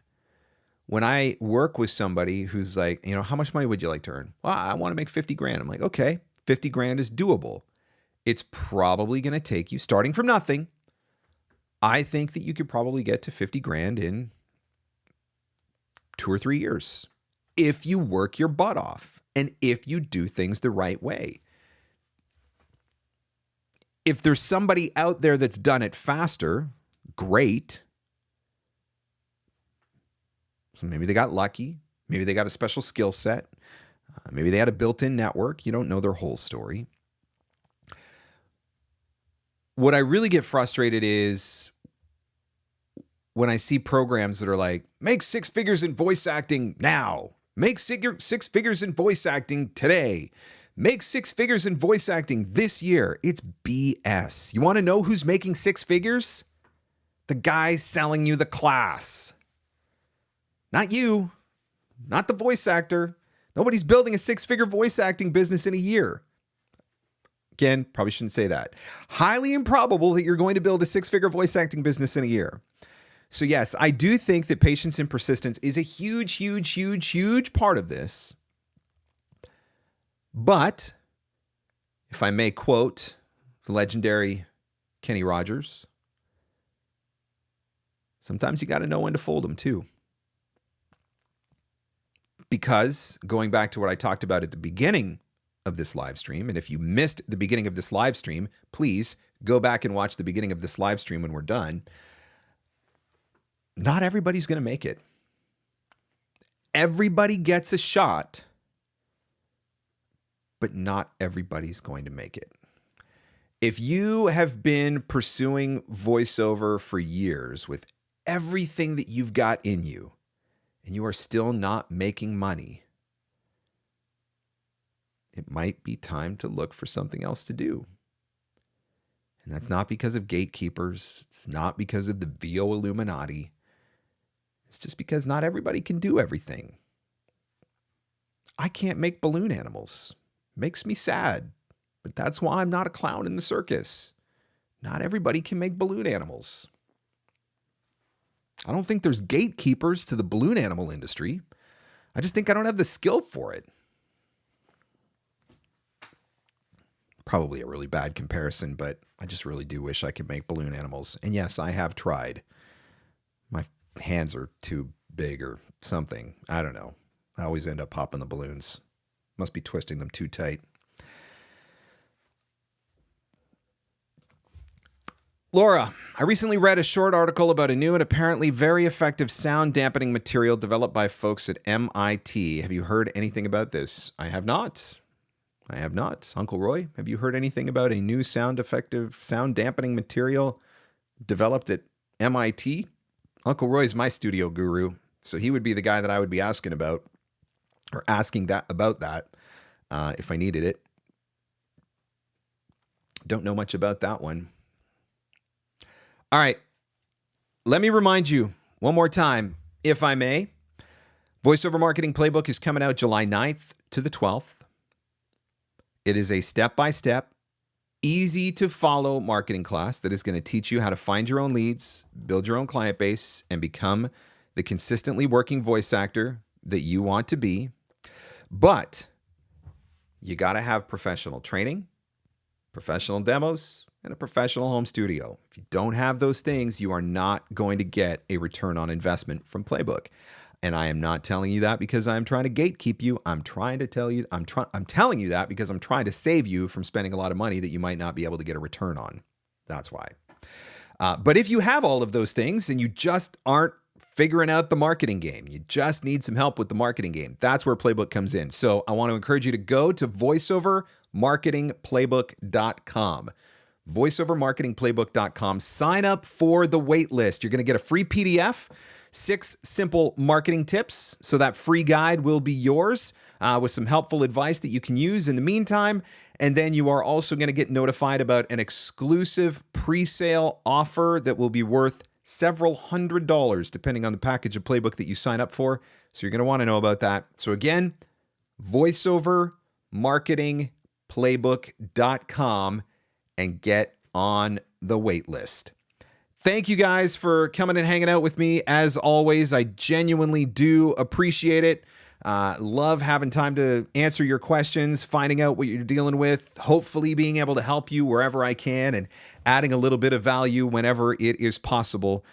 When I work with somebody who's like, how much money would you like to earn? Well, I want to make 50 grand. I'm like, okay, 50 grand is doable. It's probably going to take you, starting from nothing, I think that you could probably get to 50 grand in 2 or 3 years if you work your butt off and if you do things the right way. If there's somebody out there that's done it faster, great. So maybe they got lucky. Maybe they got a special skill set. Maybe they had a built-in network. You don't know their whole story. What I really get frustrated is when I see programs that are like, make 6 figures in voice acting now. Make 6 figures in voice acting today. Make 6 figures in voice acting this year. It's BS. You want to know who's making 6 figures? The guy selling you the class. Not you. Not the voice actor. Nobody's building a 6-figure voice acting business in a year. Again, probably shouldn't say that. Highly improbable that you're going to build a 6-figure voice acting business in a year. So yes, I do think that patience and persistence is a huge, huge, huge, huge part of this. But if I may quote the legendary Kenny Rogers, sometimes you got to know when to fold them too. Because going back to what I talked about at the beginning of this live stream, and if you missed the beginning of this live stream, please go back and watch the beginning of this live stream when we're done. Not everybody's going to make it. Everybody gets a shot, but not everybody's going to make it. If you have been pursuing voiceover for years with everything that you've got in you, and you are still not making money, it might be time to look for something else to do. And that's not because of gatekeepers. It's not because of the VO Illuminati. It's just because not everybody can do everything. I can't make balloon animals. Makes me sad. But that's why I'm not a clown in the circus. Not everybody can make balloon animals. I don't think there's gatekeepers to the balloon animal industry. I just think I don't have the skill for it. Probably a really bad comparison, but I just really do wish I could make balloon animals. And yes, I have tried. My hands are too big or something. I don't know. I always end up popping the balloons. Must be twisting them too tight. Laura, I recently read a short article about a new and apparently very effective sound dampening material developed by folks at MIT. Have you heard anything about this? I have not. Uncle Roy, have you heard anything about a new sound dampening material developed at MIT? Uncle Roy's my studio guru, so he would be the guy that I would be asking about, or asking that about that if I needed it. Don't know much about that one. All right, let me remind you one more time, if I may. Voiceover Marketing Playbook is coming out July 9th to the 12th. It is a step-by-step, easy to follow marketing class that is going to teach you how to find your own leads, build your own client base, and become the consistently working voice actor that you want to be. But you got to have professional training, professional demos, and a professional home studio. If you don't have those things, you are not going to get a return on investment from Playbook. And I am not telling you that because I'm trying to gatekeep you. I'm telling you that because I'm trying to save you from spending a lot of money that you might not be able to get a return on. That's why. But if you have all of those things and you just aren't figuring out the marketing game, you just need some help with the marketing game, that's where Playbook comes in. So I want to encourage you to go to voiceovermarketingplaybook.com. voiceovermarketingplaybook.com. Sign up for the wait list. You're going to get a free PDF, 6 simple marketing tips. So that free guide will be yours with some helpful advice that you can use in the meantime. And then you are also going to get notified about an exclusive pre-sale offer that will be worth several $100s, depending on the package of Playbook that you sign up for. So you're going to want to know about that. So again, voiceovermarketingplaybook.com and get on the wait list. Thank you guys for coming and hanging out with me. As always, I genuinely do appreciate it. Love having time to answer your questions, finding out what you're dealing with, hopefully being able to help you wherever I can and adding a little bit of value whenever it is possible.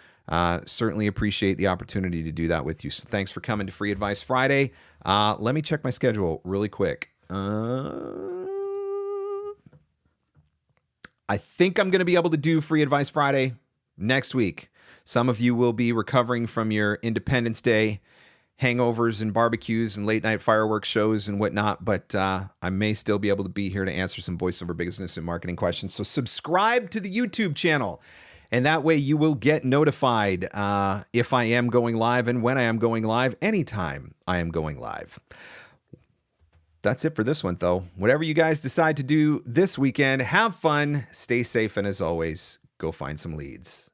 Certainly appreciate the opportunity to do that with you. So thanks for coming to Free Advice Friday. Let me check my schedule really quick. I think I'm going to be able to do Free Advice Friday next week. Some of you will be recovering from your Independence Day hangovers and barbecues and late night fireworks shows and whatnot, but I may still be able to be here to answer some voiceover business and marketing questions. So subscribe to the YouTube channel, and that way you will get notified if I am going live and when I am going live, anytime I am going live. That's it for this one, though. Whatever you guys decide to do this weekend, have fun, stay safe, and as always, go find some leads.